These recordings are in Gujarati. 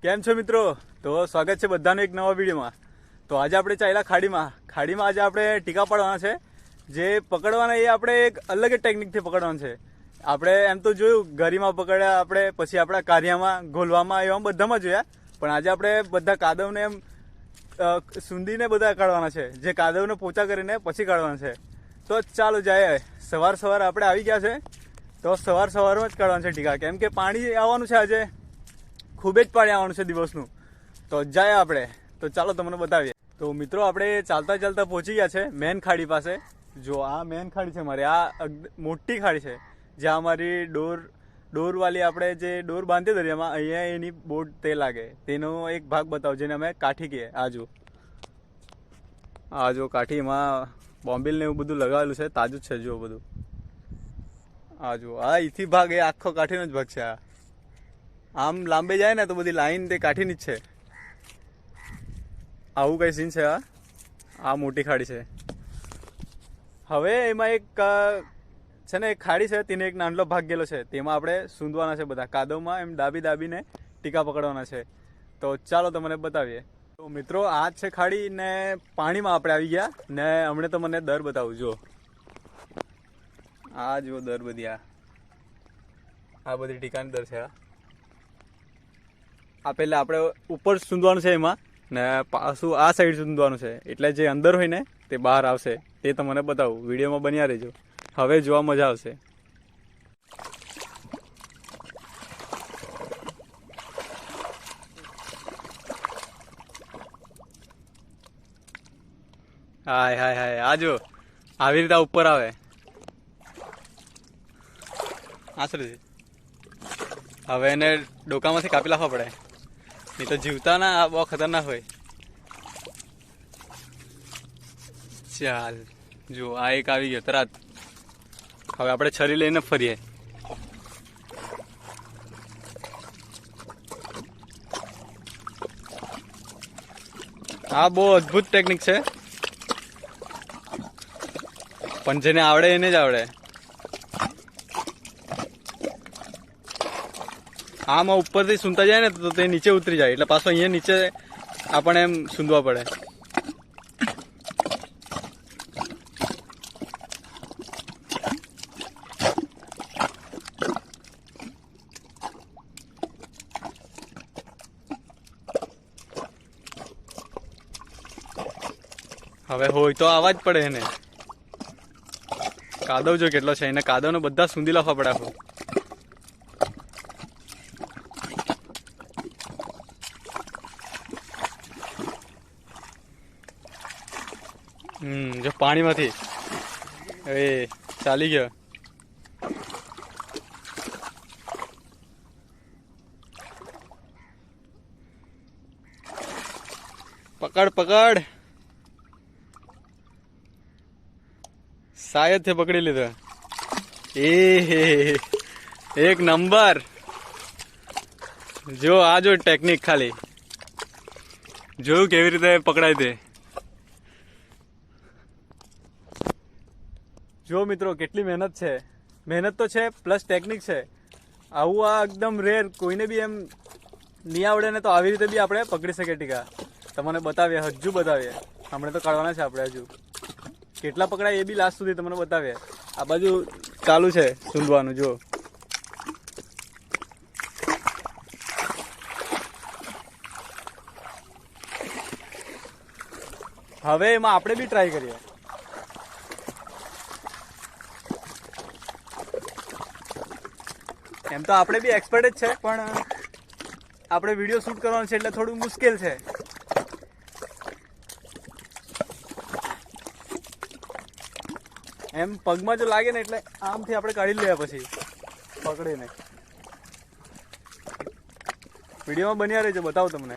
કેમ છો મિત્રો? તો સ્વાગત છે બધાનું એક નવા વિડીયોમાં. તો આજે આપણે ચાલ્યા ખાડીમાં આજે આપણે ટીકા પાડવાના છે. જે પકડવાના એ આપણે એક અલગ જ ટેકનિકથી પકડવાના છે. આપણે એમ તો જોયું ગરીમાં પકડ્યા, આપણે પછી આપણા કારિયામાં, ગોલવામાં, એવા બધામાં જોયા. પણ આજે આપણે બધા કાદવને એમ સૂંધીને બધા કાઢવાના છે. જે કાદવને પોચા કરીને પછી કાઢવાના છે. તો ચાલો જાય. સવાર આપણે આવી ગયા છે. તો સવારમાં જ કાઢવાના છે ટીકા, કેમ કે પાણી આવવાનું છે આજે, ખૂબ જ પાણી આવવાનું છે દિવસનું. તો જાય આપણે. તો ચાલો તમને બતાવીએ. તો મિત્રો આપણે ચાલતા પહોંચી ગયા છે મેન ખાડી પાસે. જો આ મેન ખાડી છે મારી, આ મોટી ખાડી છે જ્યાં અમારી ડોરવાળી આપણે જે ડોર બાંધીએ દરિયામાં, અહીંયા એની બોટ તે લાગે, તેનો એક ભાગ બતાવો જેને અમે કાઠી કહીએ. આ જો કાઠીમાં બોમ્બિલ ને એવું બધું લગાવેલું છે, તાજું જ છે જો બધું. આ જો આ ઈથી ભાગ એ આખો કાઠીનો જ ભાગ છે. આમ લાંબે જાય ને તો બધી લાઈન તે કાઠીની જ છે. આવું કઈ સીન છે. આ મોટી ખાડી છે. હવે એમાં એક છે ને એક ખાડી છે, તેને એક નાનલો ભાગ ગયેલો છે, તેમાં આપણે સૂંધવાના છે બધા કાદવમાં, એમ દાબીને ટીકા પકડવાના છે. તો ચાલો તમને બતાવીએ. તો મિત્રો આ જ છે ખાડી ને પાણીમાં આપણે આવી ગયા ને હમણાં તો મને દર બતાવું. જો આ જો દર બધી, આ બધી ટીકાની દર છે. આ પહેલા આપણે ઉપર સૂંધવાનું છે એમાં, ને પાછું આ સાઈડ સૂંધવાનું છે. એટલે જે અંદર હોય ને તે બહાર આવશે, તે તમને બતાવું. વિડીયોમાં બન્યા રહેજો, હવે જોવા મજા આવશે. હાય આ જો આવી રીતે ઉપર આવે. આશરે હવે એને ડોકામાંથી કાપી નાખવા પડે, નહીં તો જીવતા ના બહુ ખતરનાક હોય. ચાલ જો આ એક આવી ગયો તરત. હવે આપણે છરી લઈને ફરીએ. આ બહુ અદ્ભુત ટેકનિક છે, પણ જેને આવડે એને જ આવડે. આમાં ઉપરથી સૂંધતા જાય ને તો તે નીચે ઉતરી જાય, એટલે પાછો અહીંયા નીચે આપણે એમ સૂંધવા પડે. હવે હોય તો આવા જ પડે એને. કાદવ જો કેટલો છે, એને કાદવને બધા સૂંધી લાવવા પડે આખું. જો પાણીમાંથી એ ચાલી ગયો. પકડ શાયદ થી પકડી લીધો. એક નંબર. જો આ જો ટેકનિક, ખાલી જોયું કેવી રીતે પકડાય તે. જો મિત્રો કેટલી મહેનત છે. મહેનત તો છે પ્લસ ટેકનિક છે. આવું આ એકદમ રેર, કોઈને બી એમ નહીં આવડે ને તો આવી રીતે બી આપણે પકડી શકીએ ટીકા. તમને બતાવીએ, હજુ બતાવીએ. હમણાં તો કાઢવાના છે આપણે. હજુ કેટલા પકડાય એ બી લાસ્ટ સુધી તમને બતાવીએ. આ બાજુ ચાલુ છે સૂંધવાનું. જો હવે એમાં આપણે બી ટ્રાય કરીએ. એમ તો આપણે બી એક્સપર્ટ જ છે, પણ આપણે વિડીયો શૂટ કરવાનો છે એટલે થોડું મુશ્કેલ છે. એમ પગમાં જો લાગે ને એટલે આમથી આપણે કાઢી લઈએ પછી પકડીને. વિડીયોમાં બન્યા રહેજો, બતાવું તમને.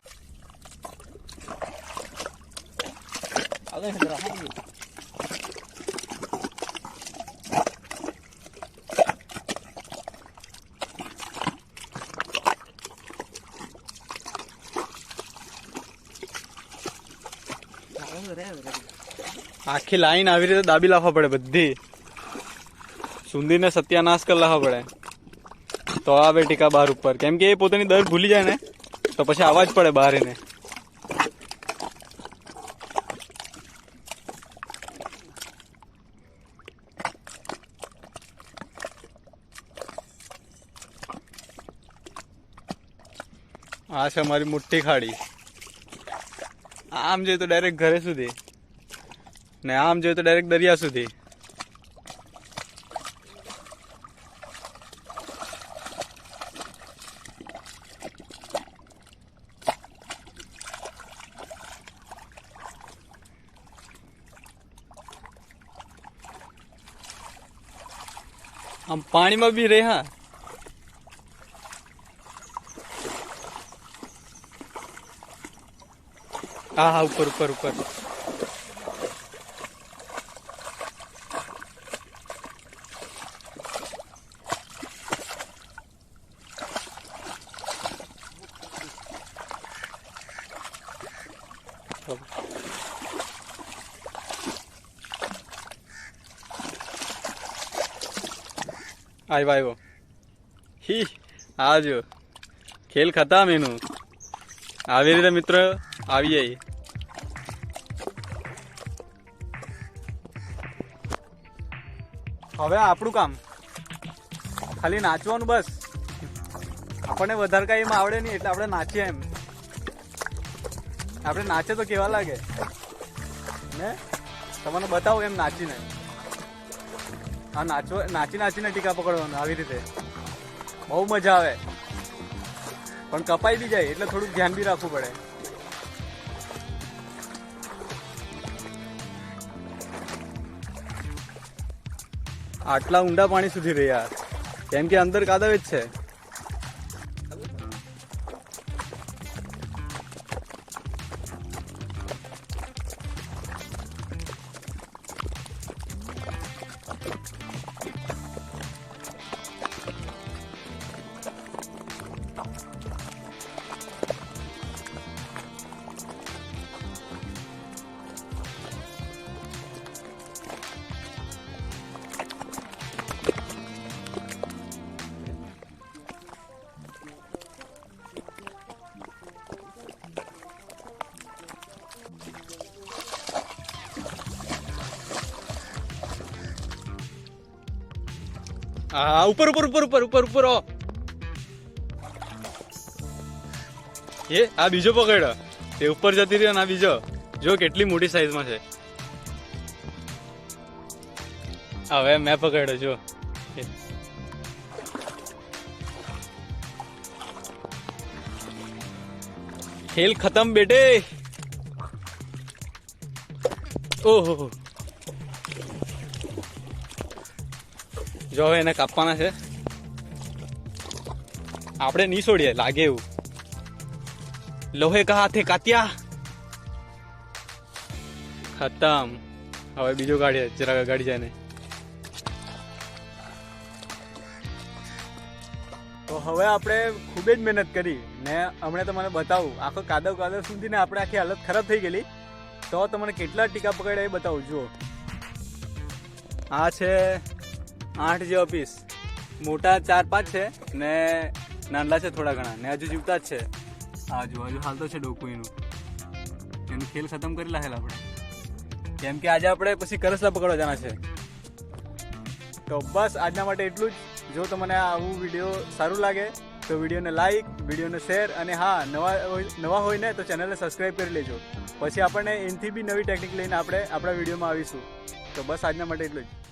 આખી લાઈન આવી રીતે દાબી લાવવા પડે, બધી સૂંધીને સત્યાનાશ કરી લાવવા પડે. તો આવે ટીકા બહાર ઉપર, કેમ કે એ પોતાની દર ભૂલી જાય ને તો પછી આવાજ પડે બહાર એને. આ છે અમારી મોટી ખાડી. આમ જોઈએ તો ડાયરેક્ટ ઘરે સુધી ને આમ જોઈએ તો ડાયરેક્ટ દરિયા સુધી. આમ પાણીમાં બી રહે. હા, હા હા, ઉપર ઉપર ઉપર. આવ્યો હી. આ જો ખેલ ખતમ એનું. આવી રીતે મિત્ર આવી જાય. હવે આપણું કામ ખાલી નાચવાનું બસ. આપણને વધારે કઈ એમાં આવડે નહીં એટલે આપણે નાચીએ એમ. આપણે નાચે તો કેવા લાગે ને તમને બતાવું એમ નાચીને. હા, નાચી નાચીને ટીકા પકડવાનું આવી રીતે બહુ મજા આવે. પણ કપાઈ બી જાય એટલે થોડુંક ધ્યાન બી રાખવું પડે. આટલા ઊંડા પાણી સુધી રહ્યા કેમ કે અંદર કાદવ જ છે. હા, ઉપર ઉપર ઉપર ઉપર ઉપર ઉપર. એ આ બીજો પકડ્યો તે ઉપર જતી રહ્યો ને આ બીજો જો કેટલી મોટી સાઈઝમાં છે. હવે મેં પકડ્યો જો. ખેલ ખતમ બેટે. ઓહો, જો હવે એને કાપવાના છે. આપણે નહીં છોડીએ લાગે એવું. લોહે કા હાથે કાત્યા. ખતમ. હવે બીજો ગાડી જરા ગાડી જાય ને. તો હવે આપણે ખૂબ જ મહેનત કરી ને હમણાં તમને બતાવું આખો કાદવ કાદવ સુધી ને આપણે આખી હાલત ખરાબ થઈ ગયેલી. તો તમને કેટલા ટીકા પકડ્યા એ બતાવું. જુઓ, આ છે 8 જેવા પીસ. મોટા 4-5 છે ને નાના છે થોડા ઘણા ને હજુ જીવતા જ છે. આ જો હજુ હાલ તો છે ડોકું એનું ખેલ ખતમ કરી લાગેલા આપણે કેમ કે આજે આપણે પછી કરસલા પકડવા જવાના છે. તો બસ આજના માટે એટલું જ. જો તમને આવું વિડીયો સારું લાગે તો વિડીયોને લાઈક, વિડીયોને શેર અને હા, નવા હોય ને તો ચેનલને સબસ્ક્રાઈબ કરી લેજો. પછી આપણને એનાથી બી નવી ટેકનિક લઈને આપણે આપણા વિડીયોમાં આવીશું. તો બસ આજના માટે એટલું જ.